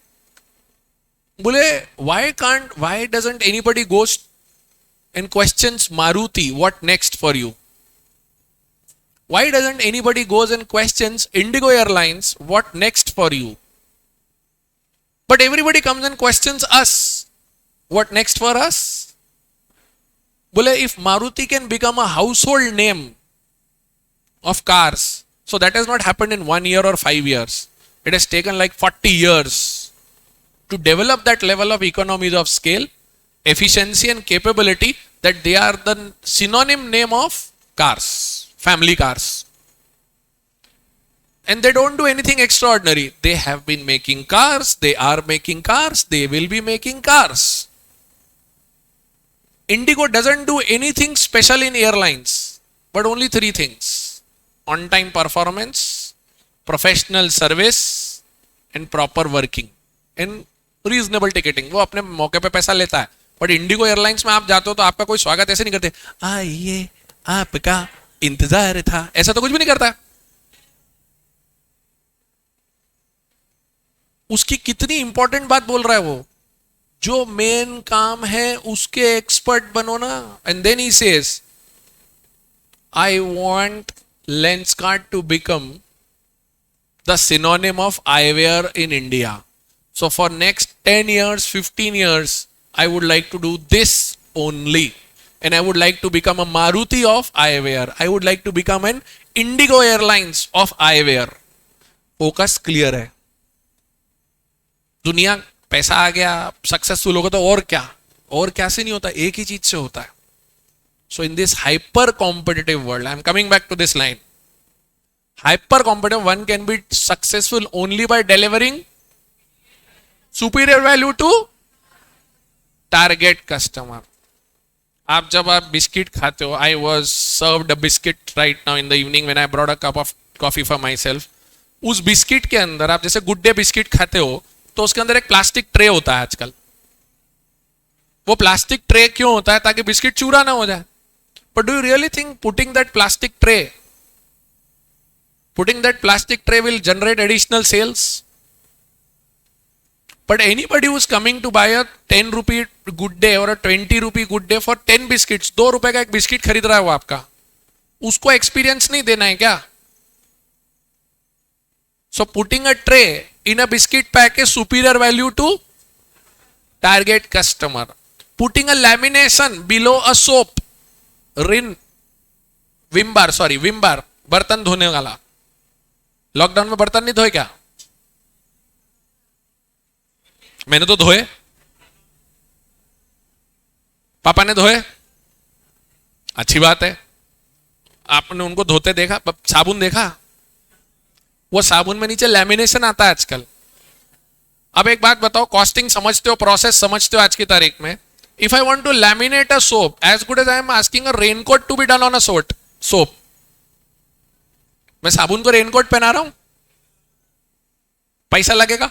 बोले why doesn't anybody goes and questions Maruti what next for you? Why doesn't anybody goes and questions Indigo Airlines what next for you? But everybody comes and questions us what next for us? बोले if Maruti can become a household name of cars, so that has not happened in 1 year or 5 years. It has taken like 40 years to develop that level of economies of scale, efficiency and capability that they are the synonym name of cars, family cars. And they don't do anything extraordinary. They have been making cars, they are making cars, they will be making cars. Indigo doesn't do anything special in airlines, but only 3 things: on-time performance, professional service and proper working and reasonable ticketing. वो अपने मौके पे पैसा लेता है, बट इंडिगो एयरलाइंस में आप जाते हो तो आपका कोई स्वागत ऐसे नहीं करते, आइए आपका इंतजार था, ऐसा तो कुछ भी नहीं करता है। उसकी कितनी इंपॉर्टेंट बात बोल रहा है वो, जो मेन काम है उसके एक्सपर्ट बनो ना। And then he says I want Lenskart to become the synonym of eyewear in India. So for next 10 years, 15 years, I would like to do this only. And I would like to become a Maruti of eyewear. I would like to become an Indigo Airlines of eyewear. Focus clear है। दुनिया पैसा आ गया, सक्सेसफुल होगा तो और क्या से नहीं होता, एक ही चीज से होता है। So in this hyper competitive world, I am coming back to this line. Hyper competitive, one can be successful only by delivering superior value to target customer. आप जब आप बिस्किट खाते हो, I was served a biscuit right now in the evening when I brought a cup of coffee for myself. उस बिस्किट के अंदर आप जैसे गुड डे बिस्किट खाते हो तो उसके अंदर एक प्लास्टिक ट्रे होता है आजकल। वो प्लास्टिक ट्रे क्यों होता है? ताकि बिस्किट चूरा ना हो जाए। But do you really think putting that plastic tray will generate additional sales? But anybody who is coming to buy a 10 rupee good day or a 20 rupee good day for 10 biscuits, 2 रुपए का एक बिस्किट खरीद रहा है वो आपका, उसको एक्सपीरियंस नहीं देना है क्या? So putting a tray in a biscuit pack is superior value to target customer. Putting a lamination below a soap, Vim bar, बर्तन धोने वाला। लॉकडाउन में बर्तन नहीं धोए क्या? मैंने तो धोए, पापा ने धोए, अच्छी बात है। आपने उनको धोते देखा? साबुन देखा? वो साबुन में नीचे लैमिनेशन आता है आजकल। अब एक बात बताओ, कॉस्टिंग समझते हो, प्रोसेस समझते हो आज की तारीख में? If I want to laminate a soap, as good as I am asking a raincoat to be done on a soap, मैं साबुन को रेनकोट पहना रहा हूं, पैसा लगेगा,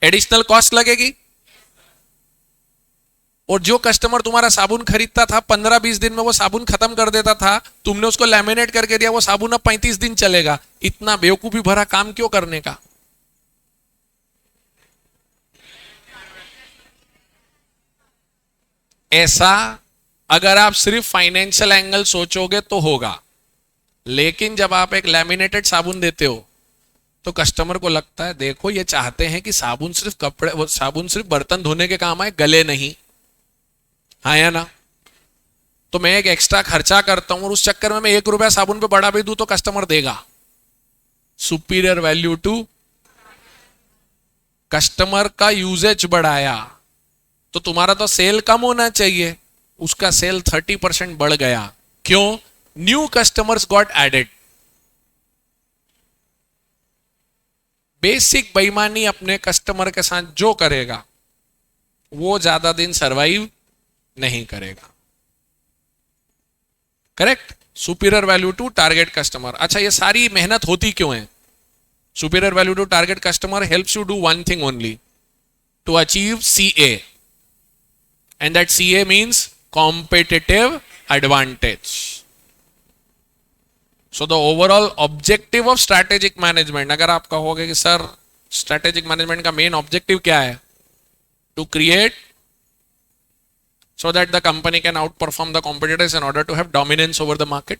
एडिशनल कॉस्ट लगेगी। और जो कस्टमर तुम्हारा साबुन खरीदता था 15-20 दिन में वो साबुन खत्म कर देता था, तुमने उसको लैमिनेट करके दिया, वो साबुन अब 35 दिन चलेगा। इतना बेवकूफी भरा काम क्यों करने का? ऐसा अगर आप सिर्फ फाइनेंशियल एंगल सोचोगे तो होगा, लेकिन जब आप एक लैमिनेटेड साबुन देते हो तो कस्टमर को लगता है देखो ये चाहते हैं कि साबुन सिर्फ बर्तन धोने के काम आए, गले नहीं। हाँ या ना? तो मैं एक एक्स्ट्रा खर्चा करता हूं और उस चक्कर में मैं 1 रुपया साबुन पे बढ़ा भी दूं तो कस्टमर देगा। सुपीरियर वैल्यू टू कस्टमर का यूजेज बढ़ाया तो तुम्हारा तो सेल कम होना चाहिए, उसका सेल 30% बढ़ गया। क्यों? New customers got added. Basic बेईमानी अपने कस्टमर के साथ जो करेगा वो ज्यादा दिन सरवाइव नहीं करेगा। Correct. Superior value to target customer. अच्छा, ये सारी मेहनत होती क्यों है? Superior value to target customer helps you do one thing only, to achieve CA, and that CA means competitive advantage. So the overall objective of strategic management, अगर आप कहोगे कि सर strategic management का main objective क्या है? To create so that the company can outperform the competitors in order to have dominance over the market,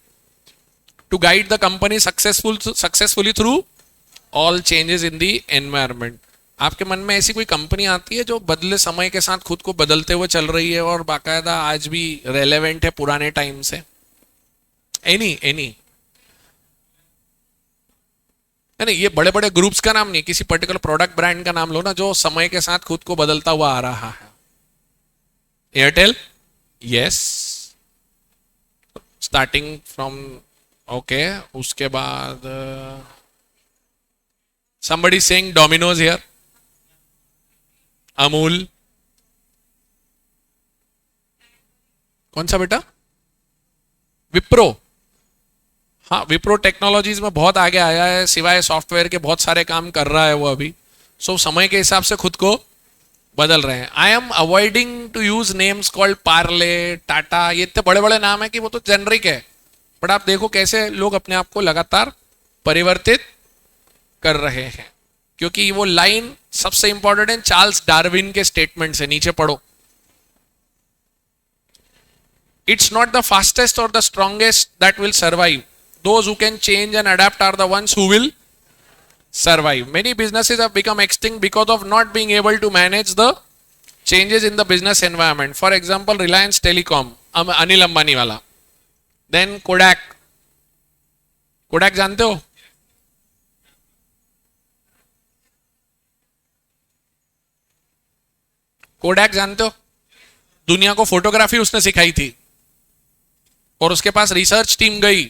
to guide the company successfully through all changes in the environment. आपके मन में ऐसी कोई कंपनी आती है जो बदले समय के साथ खुद को बदलते हुए चल रही है और बाकायदा आज भी रेलेवेंट है पुराने टाइम से? एनी नहीं, ये बड़े बड़े ग्रुप्स का नाम नहीं, किसी पर्टिकुलर प्रोडक्ट ब्रांड का नाम लो ना जो समय के साथ खुद को बदलता हुआ आ रहा है। Airtel, yes, starting from, okay, उसके बाद somebody saying Domino's here, Amul, कौन सा बेटा? विप्रो। हाँ, विप्रो टेक्नोलॉजीज में बहुत आगे आया है, सिवाय सॉफ्टवेयर के बहुत सारे काम कर रहा है वो अभी। सो समय के हिसाब से खुद को बदल रहे हैं। I am avoiding to use names called Parle, Tata, ये इतने बड़े बड़े नाम है कि वो तो जेनरिक है, बट आप देखो कैसे लोग अपने आप को लगातार परिवर्तित कर रहे हैं, क्योंकि वो लाइन सबसे इंपॉर्टेंट है चार्ल्स डार्विन के स्टेटमेंट से। नीचे पढ़ो, इट्स नॉट द फास्टेस्ट और the strongest that will survive, those who can change and adapt are the ones who will survive. Many businesses have become extinct because of not being able to manage the changes in the business environment. For example, Reliance Telecom, Anil Ambani वाला, then Kodak. Kodak जानते हो? Kodak जानते हो? दुनिया को फोटोग्राफी उसने सिखाई थी और उसके पास रिसर्च टीम गई,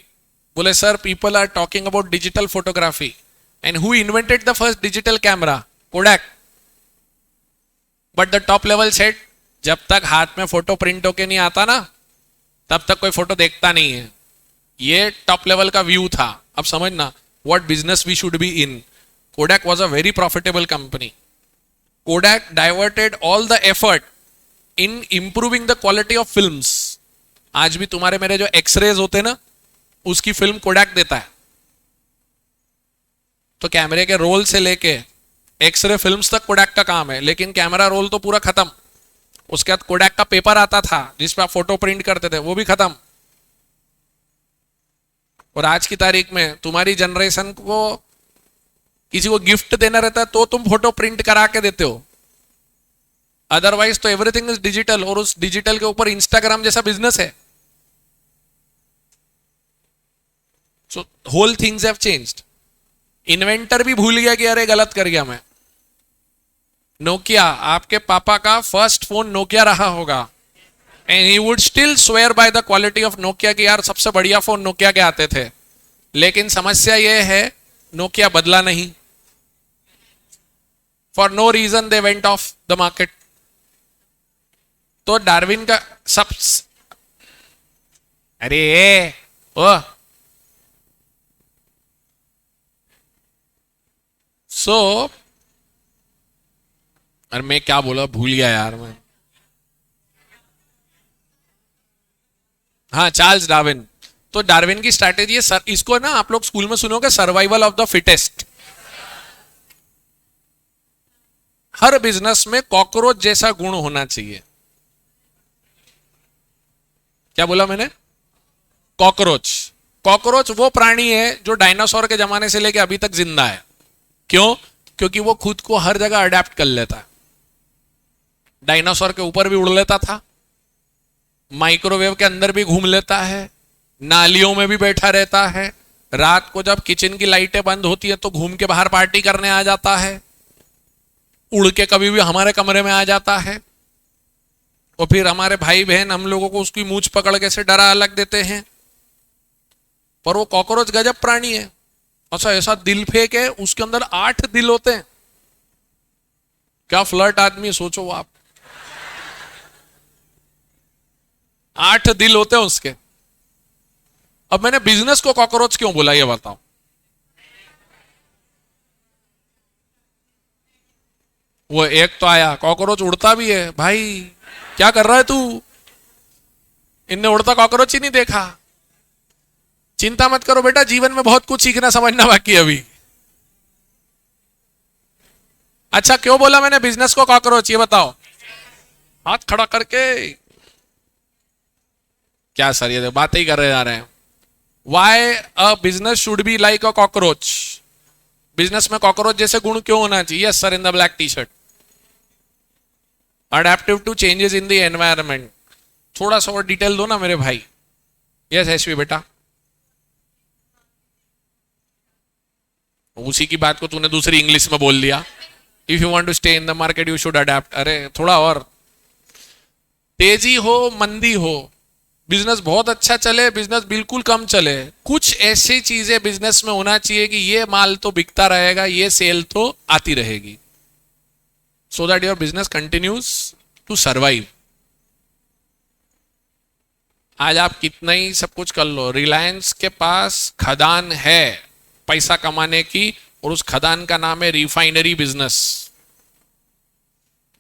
बोले sir people are talking about digital photography, and who invented the first digital camera? Kodak. But the top level said, जब तक हाथ में फोटो प्रिंट होके नहीं आता ना तब तक कोई फोटो देखता नहीं है। ये टॉप लेवल का व्यू था। अब समझना what business we should be in. Kodak was a very profitable company. Kodak diverted all the effort in improving the quality of films. आज भी तुम्हारे मेरे जो एक्सरेज होते हैं ना उसकी फिल्म कोडैक देता है। तो कैमरे के रोल से लेके एक्सरे फिल्म्स तक कोडैक का काम है, लेकिन कैमरा रोल तो पूरा खत्म। उसके बाद कोडैक का पेपर आता था जिस पर आप फोटो प्रिंट करते थे, वो भी खत्म। और आज की तारीख में तुम्हारी जनरेशन को किसी को गिफ्ट देना रहता है तो तुम फोटो प्रिंट करा के देते हो, अदरवाइज तो एवरीथिंग इज डिजिटल, और उस डिजिटल के ऊपर इंस्टाग्राम जैसा बिजनेस है। So whole things have changed. Inventor भी भूल गया कि अरे गलत कर गया मैं। नोकिया, आपके पापा का फर्स्ट फोन नोकिया रहा होगा, and he would still swear by the quality of Nokia कि यार सबसे बढ़िया फोन नोकिया के आते थे। लेकिन समस्या यह है नोकिया बदला नहीं, for no reason they went of the market. तो डार्विन का सब, अरे ओ सो अरे मैं क्या बोला, भूल गया यार मैं। हाँ, चार्ल्स डार्विन। तो डार्विन की स्ट्रैटेजी है सर, इसको ना आप लोग स्कूल में सुनोगे, survival of the fittest. Her business में कॉकरोच जैसा गुण होना चाहिए। क्या बोला मैंने? कॉकरोच। कॉकरोच वो प्राणी है जो डायनासोर के जमाने से लेके अभी तक जिंदा है। क्यों? क्योंकि वो खुद को हर जगह अडेप्ट कर लेता है। डायनासोर के ऊपर भी उड़ लेता था, माइक्रोवेव के अंदर भी घूम लेता है, नालियों में भी बैठा रहता है, रात को जब किचन की लाइटें बंद होती है तो घूम के बाहर पार्टी करने आ जाता है, उड़ के कभी भी हमारे कमरे में आ जाता है, और फिर हमारे भाई बहन हम लोगों को उसकी मूंछ पकड़ के से डरा अलग देते हैं। पर वो कॉकरोच गजब प्राणी है। अच्छा, ऐसा दिल फेंक है उसके अंदर 8 दिल होते हैं। क्या फ्लर्ट आदमी, सोचो आप। 8 दिल होते हैं उसके। अब मैंने बिजनेस को कॉकरोच क्यों बोला ये बताओ। वो एक तो आया, कॉकरोच उड़ता भी है भाई, क्या कर रहा है तू, इनने उड़ता कॉकरोच ही नहीं देखा। चिंता मत करो बेटा, जीवन में बहुत कुछ सीखना समझना बाकी है अभी। अच्छा क्यों बोला मैंने बिजनेस को कॉकरोच, ये बताओ, हाथ खड़ा करके। क्या सर ये बातें ही कर रहे जा रहे हैं। Why a business should be like a cockroach, business में कॉकरोच जैसे गुण क्यों होना चाहिए। Yes sir, in the black T shirt, adaptive to changes in the environment. थोड़ा सा और डिटेल दो ना मेरे भाई। यस एसवी बेटा, उसी की बात को तूने दूसरी इंग्लिश में बोल दिया। If you want to stay in the market you should adapt. अरे थोड़ा और, तेजी हो मंदी हो, बिजनेस बहुत अच्छा चले, बिजनेस बिल्कुल कम चले, कुछ ऐसी चीजें बिजनेस में होना चाहिए कि ये माल तो बिकता रहेगा, ये सेल तो आती रहेगी, so that your business continues to survive. आज आप कितना ही सब कुछ कर लो, रिलायंस के पास खदान है पैसा कमाने की, और उस खदान का नाम है रिफाइनरी बिजनेस,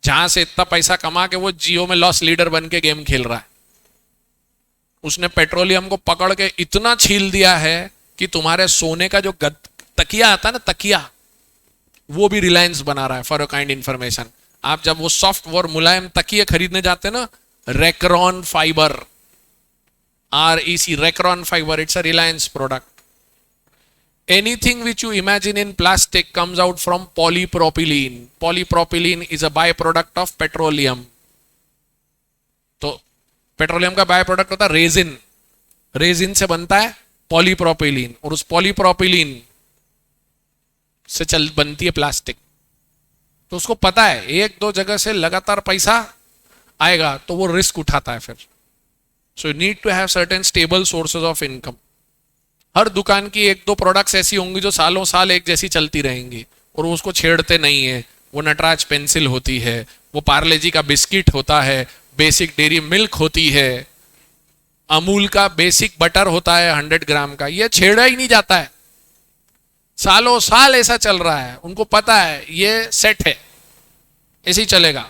जहां से इतना पैसा कमा के वो जियो में लॉस लीडर बन के गेम खेल रहा है। उसने पेट्रोलियम को पकड़ के इतना छील दिया है कि तुम्हारे सोने का जो तकिया आता है ना, तकिया, वो भी रिलायंस बना रहा है। फॉर अ काइंड इंफॉर्मेशन, आप जब वो सॉफ्ट और मुलायम तकिए खरीदने जाते हैं ना, Recron fibre, REC, Recron fibre, it's a Reliance product. Anything which you imagine in plastic comes out from polypropylene. Polypropylene is a byproduct of petroleum. तो पेट्रोलियम का बाय प्रोडक्ट होता है रेजिन, रेजिन से बनता है पॉलीप्रोपिलीन, और उस पॉलीप्रोपिलीन से बनती है प्लास्टिक। तो उसको पता है एक दो जगह से लगातार पैसा आएगा, तो वो रिस्क उठाता है फिर। So you need to have certain stable sources of income. हर दुकान की एक दो प्रोडक्ट्स ऐसी होंगी जो सालों साल एक जैसी चलती रहेंगी, और वो उसको छेड़ते नहीं है। वो नटराज पेंसिल होती है, वो पार्ले जी का बिस्किट होता है, बेसिक डेयरी मिल्क होती है, अमूल का बेसिक बटर होता है 100 ग्राम का, ये छेड़ा ही नहीं जाता है। सालों साल ऐसा चल रहा है, उनको पता है ये सेट है, ऐसे ही चलेगा।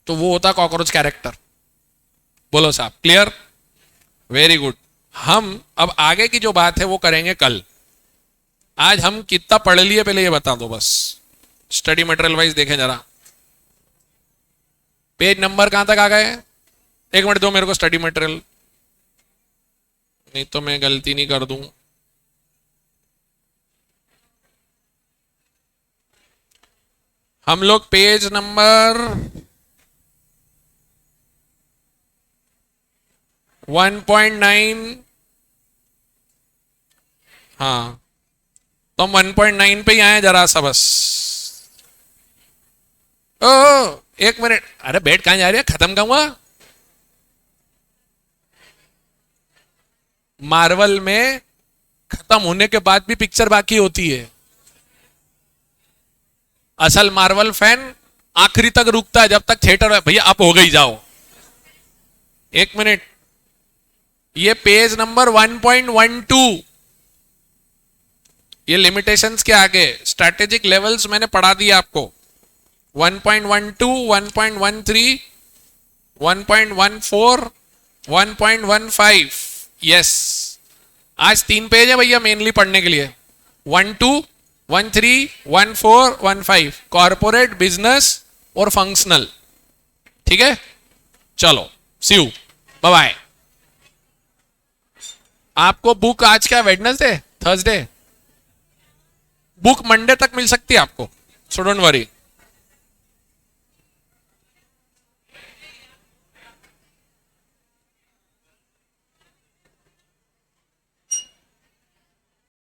तो वो होता कॉकरोच कैरेक्टर। बोलो साहब, क्लियर? Very good. हम अब आगे की जो बात है वो करेंगे कल। आज हम कितना पढ़ लिए पहले ये बता दो बस, स्टडी मटेरियल वाइज देखें जरा। पेज नंबर कहां तक आ गए? एक मिनट दो मेरे को स्टडी मटेरियल, नहीं तो मैं गलती नहीं कर दूं। हम लोग पेज नंबर 1.9, हाँ तो हम 1.9 पे ही आए जरा सा बस। ओ एक मिनट, अरे बैठ कहां जा रही है, खत्म करूंगा। मार्वल में खत्म होने के बाद भी पिक्चर बाकी होती है। असल मार्वल फैन आखिरी तक रुकता है, जब तक थिएटर भैया आप हो गई जाओ। एक मिनट, ये पेज नंबर 1.12, ये लिमिटेशंस के आगे स्ट्रैटेजिक लेवल्स मैंने पढ़ा दिया आपको। 1.12, 1.13, 1.14, 1.15। यस, आज 3 पेज है भैया मेनली पढ़ने के लिए। 12, 13, 14, 15, कॉर्पोरेट, बिजनेस और फंक्शनल। ठीक है, चलो सी यू, बाय बाय। आपको बुक आज क्या, वेडनेसडे, थर्सडे, बुक मंडे तक मिल सकती है आपको, सो डोंट वरी।